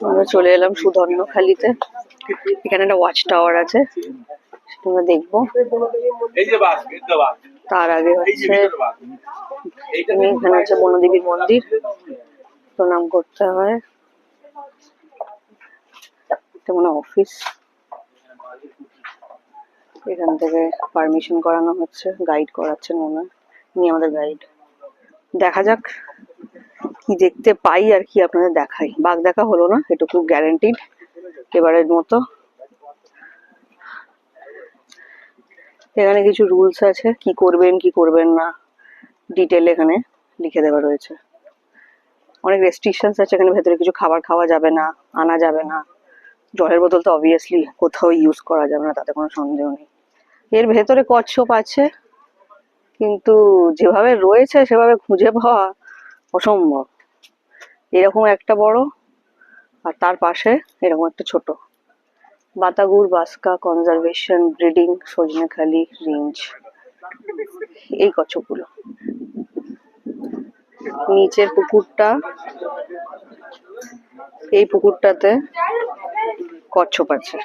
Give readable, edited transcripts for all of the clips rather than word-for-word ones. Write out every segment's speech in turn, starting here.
আমরা চলে এলাম সুধর্ণখালিতে। এখানে একটা ওয়াচ টাওয়ার আছে, সেটা দেখবো। তার আগে হচ্ছে এখানে আছে বনদেবীর মন্দির, প্রণাম করতে হয়। এটা মনে অফিস, এখান থেকে পারমিশন করানো হচ্ছে, গাইড করাচ্ছেন মনে হয়, ইনি আমাদের গাইড। দেখা যাক কি দেখতে পাই আর কি আপনাদের দেখাই। বাঘ দেখা হলো না, এটুকু গ্যারান্টিড এবারের মতো। এখানে কিছু রুলস আছে, কি করবেন কি করবেন না ডিটেল এখানে লিখে দেওয়া রয়েছে। অনেক রেস্ট্রিকশনস আছে এখানে, ভেতরে কিছু খাবার খাওয়া যাবে না, আনা যাবে না। জলের বোতল তো অবভিয়াসলি কোথাও ইউজ করা যাবে না, তাতে কোনো সন্দেহ নেই। এর ভেতরে কচ্ছপ আছে, কিন্তু যেভাবে রয়েছে সেভাবে খুঁজে পাওয়া অসম্ভব। এরকম একটা বড়, আর তার পাশে এরকম একটা ছোট। বাতাগুড় বাস্কা কনজারভেশন ব্রিডিং সজনেখালি রেঞ্জ, এই কচ্ছপগুলো। নিচের পুকুরটা, এই পুকুরটাতে কচ্ছপ আছে।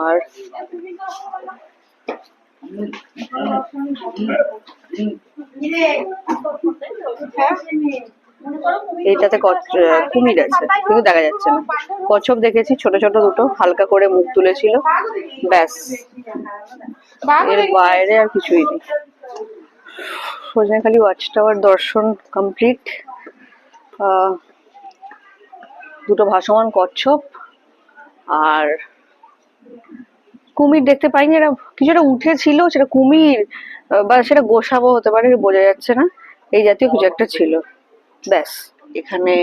আর এইটাতে কুমির আছে কিন্তু দেখা যাচ্ছে না। কচ্ছপ দেখেছি ছোট ছোট দুটো, হালকা করে মুখ তুলেছিল, ব্যাস, এর বাইরে আর কিছুই নেই। সজনেখালি ওয়াচ টাওয়ার দর্শন কমপ্লিট। দুটো ভাসমান কচ্ছপ আর কুমির দেখতে পাইনি। এরা কিছুটা উঠেছিল, সেটা কুমির বা সেটা গোসাবো হতে পারে, বোঝা যাচ্ছে না, এই জাতীয় কিছু একটা ছিল, ব্যাস। এখানে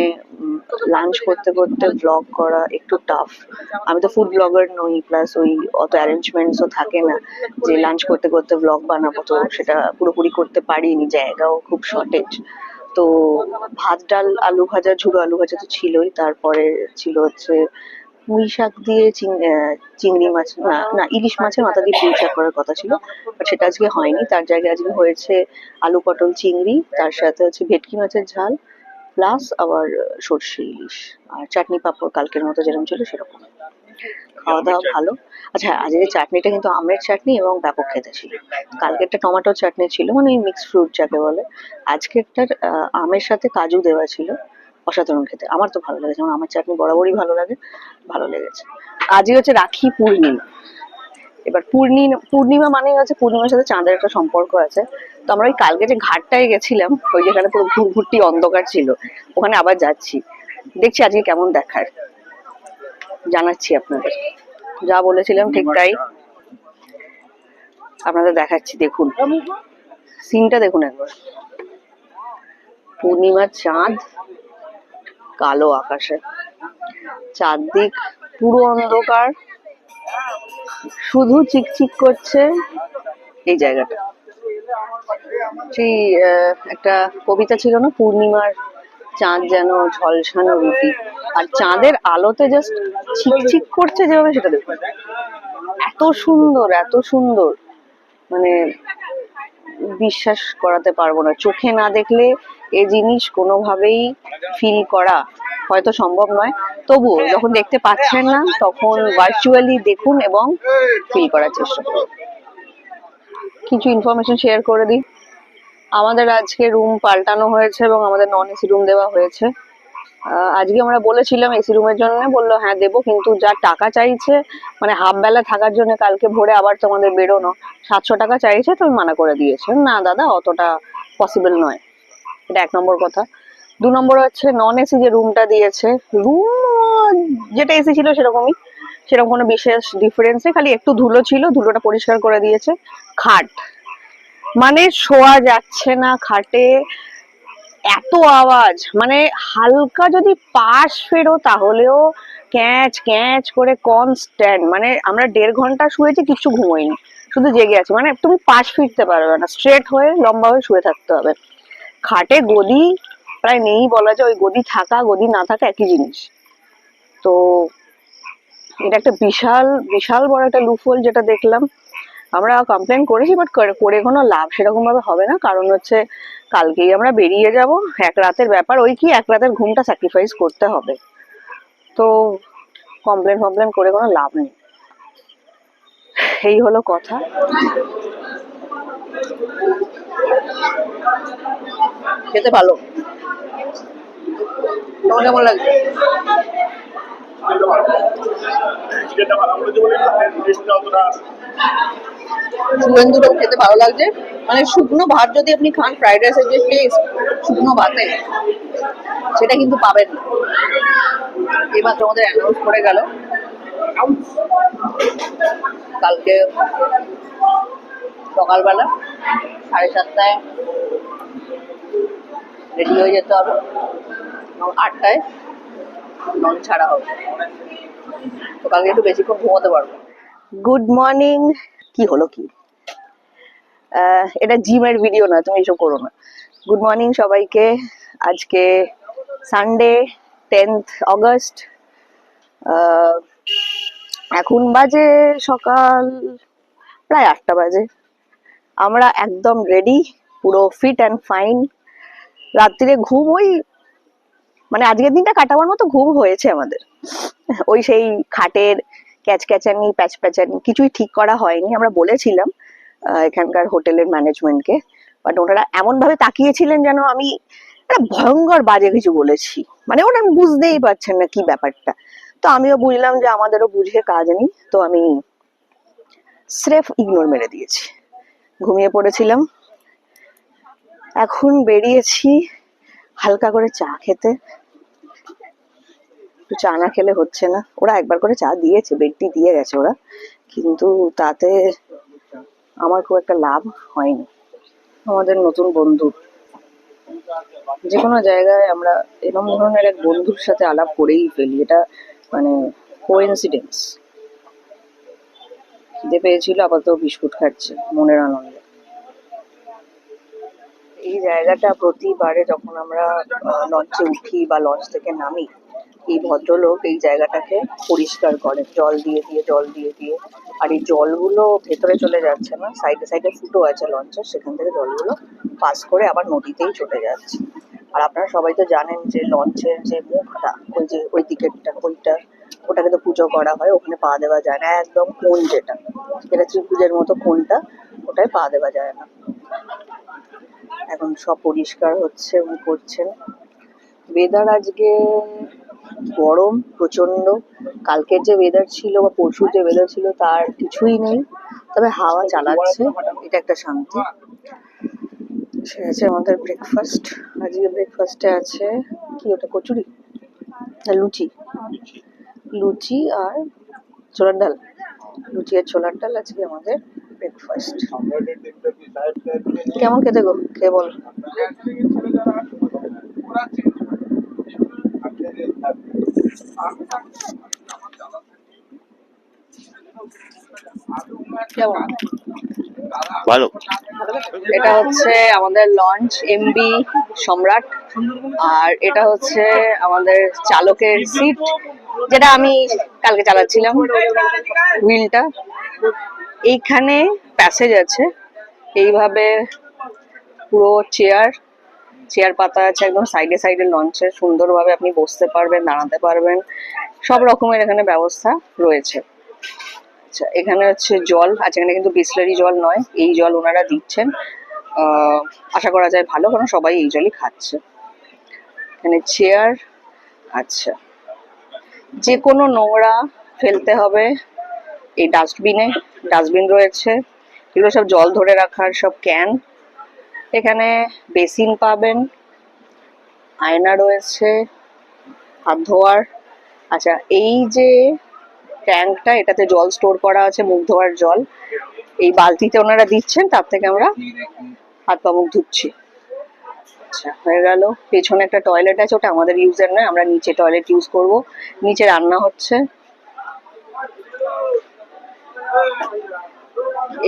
লাঞ্চ করতে করতে ব্লগ করা একটু টাফ। আমি তো ফুড ব্লগার নই, প্লাস ওই অত অ্যারেঞ্জমেন্টসও থাকে না যে লাঞ্চ করতে করতে ব্লগ বানাবো, তো সেটা পুরোপুরি করতে পারিনি, জায়গাও খুব শর্টেজ। তো ভাত ডাল আলু ভাজা, ঝুড়ো আলু ভাজা তো ছিলই, তারপরে ছিল হচ্ছে পুঁই শাক দিয়ে চিংড়ি মাছ, না ইলিশ মাছের মাথা দিয়ে পুঁই শাক করার কথা ছিল, বাট সেটা আজকে হয়নি। তার জায়গায় আজকে হয়েছে আলু পটল চিংড়ি, তার সাথে হচ্ছে ভেটকি মাছের ঝাল, প্লাস আবার সর্ষে ইলিশ, আর চাটনি পাঁপড় কালকের মতো যেরকম ছিল সেরকম। খাওয়া দাওয়া ভালো। আচ্ছা, আজকের চাটনিটা কিন্তু আমের চাটনি এবং ব্যাপক খেতে ছিল। কালকেরটা টমেটো চাটনি ছিল, মানে মিক্স ফ্রুট যাকে বলে। আজকেরটার আমের সাথে কাজু দেওয়া ছিল, অসাধারণ খেতে। আমার তো ভালো লেগেছে, আমার আমের চাটনি বরাবরই ভালো লাগে, ভালো লেগেছে। আজকে হচ্ছে রাখি পূর্ণিমা। এবার পূর্ণিমা মানে হচ্ছে পূর্ণিমার সাথে চাঁদের একটা সম্পর্ক আছে। তো আমরা ওই কালকে যে ঘাটটায় গেছিলাম, ওই যেখানে পুরো ঘুরঘুরটি অন্ধকার ছিল, ওখানে আবার যাচ্ছি, দেখছি আজকে কেমন দেখায়, জানাচ্ছি আপনাদের। যা বলেছিলাম ঠিক তাই আপনাদের দেখাচ্ছি। দেখুন সিনটা, দেখুন একবার, পূর্ণিমার চাঁদ, কালো আকাশে, চারদিক পুরো অন্ধকার, শুধু চিকচিক করছে এই জায়গাটা। সেই একটা কবিতা ছিল না, পূর্ণিমার চাঁদ যেন ঝলসানো রুটি, আর চাঁদের আলোতে জাস্ট চিকচিক করছে যেভাবে, সেটা দেখুন, এত সুন্দর এত সুন্দর, মানে বিশ্বাস করাতে পারবো না। চোখে না দেখলে এ জিনিস কোনোভাবেই ফিল করা হয়তো সম্ভব নয়, তবুও যখন দেখতে পাচ্ছেন না তখন ভার্চুয়ালি দেখুন এবং ফিল করার চেষ্টা করুন। কিছু ইনফরমেশন শেয়ার করে দিই। আমাদের আজকে রুম পাল্টানো হয়েছে এবং আমাদের নন এসি রুম দেওয়া হয়েছে। আজকে আমরা বলেছিলাম এসি রুমের জন্য, বললো হ্যাঁ দেবো, কিন্তু যা টাকা চাইছে, মানে হাফ বেলা থাকার জন্য কালকে ভোরে আবার তোমাদের বেরোনো, 700 টাকা চাইছে, তো মানা করে দিয়েছে, না দাদা অতটা পসিবল নয়। এটা 1 নম্বর কথা। 2 নম্বর হচ্ছে নন এসি যে রুমটা দিয়েছে, রুম যেটা এসি ছিল সেরকমই, সেরকম কোনো বিশেষ ডিফারেন্স নেই, খালি একটু ধুলো ছিল, ধুলোটা পরিষ্কার করে দিয়েছে। খাট মানে শোয়া যাচ্ছে না খাটে, এত আওয়াজ, মানে হালকা যদি পাশ ফেরো তাহলেও ক্যাচ ক্যাচ করে কনস্ট্যান্ট। মানে আমরা 1.5 ঘন্টা শুয়েছি, কিছু ঘুমোইনি, শুধু জেগে আছি। মানে তুমি পাশ ফিরতে পারবে না, স্ট্রেট হয়ে লম্বা হয়ে শুয়ে থাকতে হবে। খাটে গদি প্রায় নেই বলা যায়, ওই গদি থাকা গদি না থাকা একই জিনিস। তো এটা একটা বিশাল বিশাল বড় একটা লুফল যেটা দেখলাম। আমরা কমপ্লেন করেছি, বাট করে কোনো লাভ সেরকম ভাবে হবে না, কারণ হচ্ছে কালকেই আমরা বেরিয়ে যাব, এক রাতের ব্যাপার, ওই কি এক রাতের ঘুমটা স্যাক্রিফাইস করতে হবে, তো কমপ্লেন করে কোনো লাভ নেই, এই হলো কথা। খেতে ভালো, তোমার কেমন লাগছে? শুভেন্দুটাও খেতে ভালো লাগছে, মানে শুকনো ভাত যদি আপনি খান, ফ্রাইড রাইসের যে টেস্ট শুকনো ভাতে, সেটা কিন্তু পাবেন না। এইমাত্র আমাদের অ্যানাউন্স করে গেল কালকে সকালবেলা 7:30 রেডি হয়ে যেতে হবে এবং 8টায় লঞ্চ ছাড়া হবে, তো কালকে একটু বেশিক্ষণ ঘুমোতে পারবো। Good morning. কি হলো কি, এটা জিমের ভিডিও না, তুমি এসব করো না। গুড মর্নিং সবাইকে। আজকে সানডে 10th অগস্ট, এখন বাজে সকাল প্রায় 8টা বাজে। আমরা একদম রেডি, পুরো ফিট অ্যান্ড ফাইন। রাত্রিরে ঘুম ওই মানে আজকের দিনটা কাটাবার মতো ঘুম হয়েছে আমাদের, ওই সেই খাটের ক্যাচক্যাচানি প্যাচপ্যাচানি কিছুই ঠিক করা হয়নি। আমরা বলেছিলাম এখানকার হোটেলের ম্যানেজমেন্টকে, বাট ওনারা এমন ভাবে তাকিয়েছিলেন যেন আমি একটা ভয়ঙ্কর বাজে কিছু বলেছি, মানে ওরা বুঝতেই পারছেন না কি ব্যাপারটা। তো আমিও বুঝলাম যে আমাদেরও বুঝে কাজ নেই, তো আমি স্রেফ ইগনোর মেরে দিয়েছি, ঘুমিয়ে পড়েছিলাম। এখন বেরিয়েছি হালকা করে চা খেতে, একটু চা না খেলে হচ্ছে না। ওরা একবার করে চা দিয়েছে, বেডটি দিয়ে গেছে ওরা, কিন্তু তাতে আমার খুব একটা লাভ হয়নি। আমাদের নতুন বন্ধু, যে কোনো জায়গায় আমরা এরকম ধরনের এক বন্ধুর সাথে আলাপ করেই ফেলি, এটা মানে কোইন্সিডেন্স। খিদে পেয়েছিল, আপাতত বিস্কুট খাচ্ছে মনের আনন্দে। এই জায়গাটা প্রতিবারে যখন আমরা লঞ্চে উঠি বা লঞ্চ থেকে নামি, এই ভদ্রলোক এই জায়গাটাকে পরিষ্কার করে জল দিয়ে দিয়ে। আর এই জলগুলো ভেতরে চলে যাচ্ছে না, সাইডে সাইডে ফুটো আছে লঞ্চের, সেখান থেকে জলগুলো পাস করে আবার নদীতেই চলে যাচ্ছে। আর আপনারা সবাই তো জানেন যে লঞ্চের যে মুখটা, ওই যে ওই দিকেরটা, ওটাকে তো পুজো করা হয়, ওখানে পা দেওয়া যায় না, একদম কোণ যেটা ত্রিভুজের মতো কোণটা, ওটায় পা দেওয়া যায় না। এখন সব পরিষ্কার হচ্ছে, উনি করছেন। ওয়েদার আজকে গরম প্রচন্ড, কালকের যে ওয়েদার ছিল বা পরশুর যে ওয়েদার ছিল তার কিছুই নেই, তবে হাওয়া চালাচ্ছে, এটা একটা শান্তি। সে আছে আমাদের ব্রেকফাস্ট। আজকে ব্রেকফাস্টে আছে কি, ওটা কচুরি না লুচি, লুচি আর ছোলার ডাল, লুচি আর ছোলার ডাল আজকে আমাদের ব্রেকফাস্ট। কেমন খেতে গো, খেয়ে বল। কেমন? ভালো। এটা হচ্ছে আমাদের লঞ্চ এমবি সম্রাট, আর এটা হচ্ছে আমাদের চালকের সিট, যেটা আমি কালকে চালাচ্ছিলাম হুইলটা। এইখানে প্যাসেজ আছে, এইভাবে পুরো চেয়ার পাতা আছে একদম সাইডে সাইডে লঞ্চের, সুন্দরভাবে আপনি বসতে পারবেন, দাঁড়াতে পারবেন, সব রকমের এখানে ব্যবস্থা রয়েছে। আচ্ছা, এখানে হচ্ছে জল আছে, এখানে কিন্তু বিসলারি জল নয়, এই জল ওনারা দিচ্ছেন, আশা করা যায় ভালো, কারণ সবাই এই জলই খাচ্ছে। এখানে চেয়ার, আচ্ছা, যে কোনো নোংরা ফেলতে হবে এই ডাস্টবিন রয়েছে, এগুলো সব জল ধরে রাখার সব ক্যান। এখানে বেসিন পাবেন, আয়না রয়েছে, হাত ধোয়ার। আচ্ছা, এই যে ট্যাঙ্কটা, এটাতে জল স্টোর করা আছে, মুখ ধোয়ার জল, এই বালতিতে ওনারা দিচ্ছেন, তার থেকে আমরা হাত পা মুখ ধুচ্ছি। আচ্ছা, হয়ে গেল। পেছনে একটা টয়লেট আছে, ওটা আমাদের ইউজের নয়, আমরা নিচে টয়লেট ইউজ করব। নিচে রান্না হচ্ছে।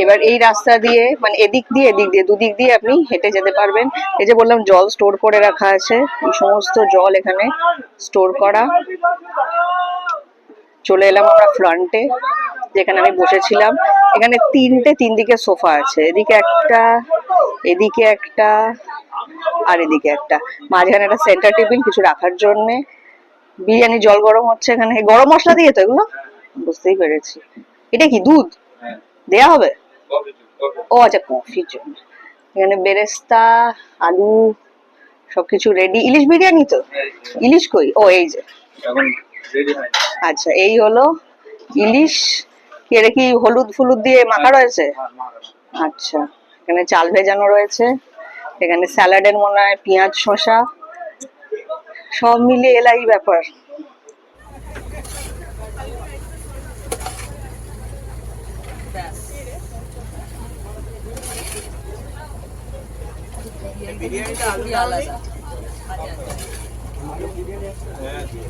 এবার এই রাস্তা দিয়ে, মানে এদিক দিয়ে দুদিক দিয়ে আপনি হেঁটে যেতে পারবেন। এই যে বললাম জল স্টোর করে রাখা আছে, এই সমস্ত জল এখানে স্টোর করা। চলে এলাম আমরা ফ্রন্টে, যেখানে আমি বসেছিলাম। এখানে তিন দিকে সোফা আছে, এদিকে একটা, এদিকে একটা, আর এদিকে একটা, মাঝখানে একটা সেন্টার টেবিল কিছু রাখার জন্য। বিরিয়ানি জল গরম হচ্ছে এখানে, গরম মশলা দিয়ে তো এগুলো, বুঝতেই পেরেছি। এটা কি দুধ দেয়া হবে? ও আচ্ছা, কফির জন্য। এখানে বেরেস্তা, আলু, সবকিছু রেডি। ইলিশ বিরিয়ানি তো? ইলিশ কই? ও এই যে, আচ্ছা এই হলো ইলিশ। এর কি হলুদ ফুলুদ দিয়ে মাখা রয়েছে? আচ্ছা, এখানে চাল ভেজানো রয়েছে, এখানে স্যালাডের মনে হয় পেঁয়াজ শসা, সব মিলে এলাই ব্যাপার। বিরিয়ানিটা আলাদা,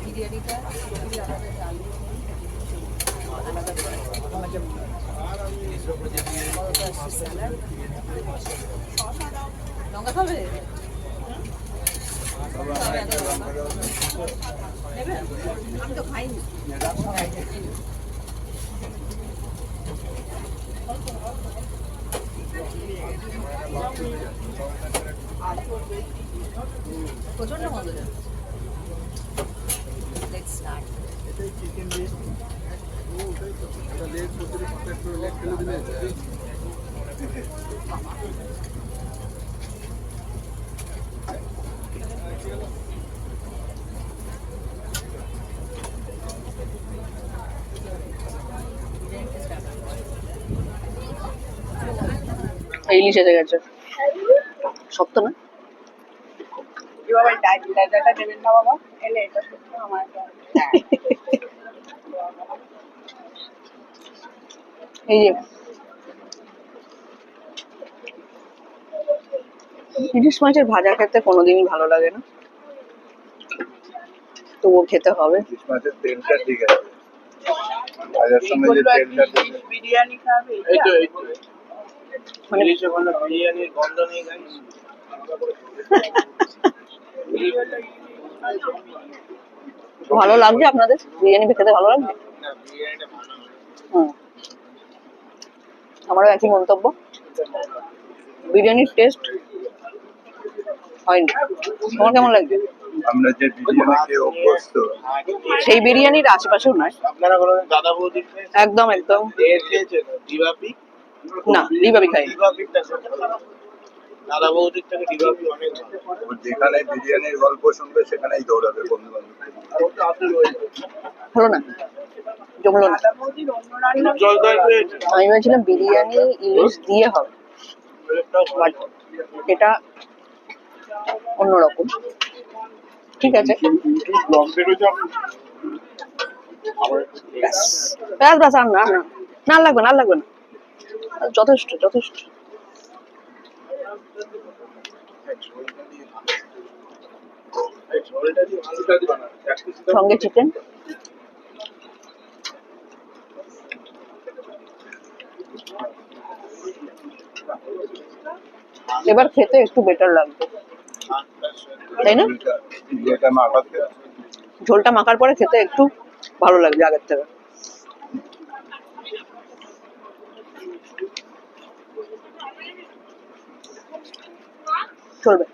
বিরিয়ানিটা লঙ্কা খাবে? আমি তো খাইনি। প্রচন্ড মজা। Let's start. ইলিশ এসে গেছে, শক্ত না? এই যে ইলিশ মাছের ভাজা খেতে কোনোদিনই ভালো লাগে না, তবুও খেতে হবে। ইলিশ মাছের তেলটা ঠিক আছে, ভাজার সময় যে তেলটা, বিরিয়ানি খাবে এই তো মানে ইলিশে কোনো বিরিয়ানির গন্ধ নেই গাইস। ভালো লাগছে আপনাদের? বিরিয়ানি খেতে ভালো লাগছে? আমারও একই মন্তব্য, বিরিয়ানির টেস্ট হয়নি। তোমার কেমন লাগছে? আমরা যে বিরিয়ানি খেয়ে অভ্যস্ত, সেই বিরিয়ানির আশেপাশেও নয়। আপনারা বলেন দাদা বৌদি একদম একদম ডিবাপি, না ডিবাপি খাই, দাদা বৌদির থেকে ডিবাপি অনেক ভালো। যেখানে বিরিয়ানির গল্প শুনবে সেখানেই দৌড়াবে বন্ধু বান্ধব। হলো না, জমলো না। আমি ভেবেছিলাম বিরিয়ানি ইলিশ দিয়ে হবে, বাট এটা অন্যরকম। ঠিক আছে, ব্যাস ব্যাস, আর না না না লাগবে না, আর লাগবে না, যথেষ্ট যথেষ্ট। সঙ্গে চিকেন, এবার খেতে একটু বেটার লাগবে, তাই না? ঝোলটা মাখার পরে খেতে একটু ভালো লাগবে আগের থেকে। চলবে।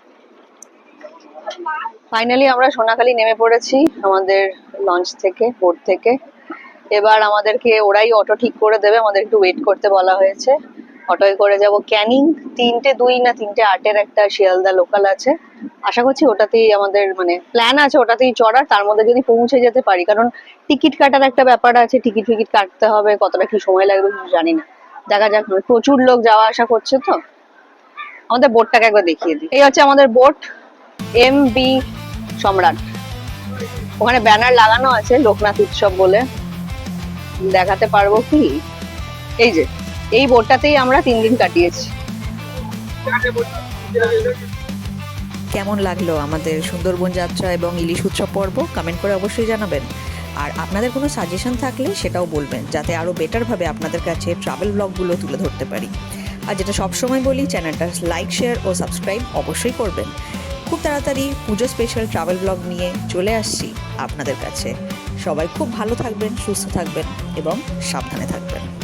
ফাইনালি আমরা সোনাখালি নেমে পড়েছি আমাদের লঞ্চ থেকে, বোট থেকে। এবার আমাদেরকে ওরাই অটো ঠিক করে দেবে, আমাদের একটু ওয়েট করতে বলা হয়েছে। অটোয় করে যাব ক্যানিং, 3:02 না 3:08 একটা শিয়ালদা লোকাল আছে, আশা করছি ওটাতেই আমাদের মানে প্ল্যান আছে ওটাতেই চড়ার, তার মধ্যে যদি পৌঁছে যেতে পারি। কারণ টিকিট কাটার একটা ব্যাপার আছে, টিকিট ফিকিট কাটতে হবে, কতটা কি সময় লাগবে জানি না, দেখা যাক। প্রচুর লোক যাওয়া আসা করছে তো। আমাদের বোটটাকে একবার দেখিয়ে দিই, এই হচ্ছে আমাদের বোট MV সম্রাট। ওখানে ব্যানার লাগানো আছে লোকনাথ উৎসব বলে, দেখাতে পারবো কি? এই যে এই বোটটাতেই আমরা 3 দিন কাটিয়েছি। কেমন লাগলো আমাদের সুন্দরবন যাত্রা এবং ইলিশ উৎসব পর্ব কমেন্ট করে অবশ্যই জানাবেন। আর আপনাদের কোনো সাজেশন থাকলে সেটাও বলবেন, যাতে আরও বেটারভাবে আপনাদের কাছে ট্রাভেল ব্লগগুলো তুলে ধরতে পারি। আর যেটা সবসময় বলি, চ্যানেলটা লাইক, শেয়ার ও সাবস্ক্রাইব অবশ্যই করবেন। খুব তাড়াতাড়ি পুজো স্পেশাল ট্রাভেল ব্লগ নিয়ে চলে আসছি আপনাদের কাছে। সবাই খুব ভালো থাকবেন, সুস্থ থাকবেন এবং সাবধানে থাকবেন।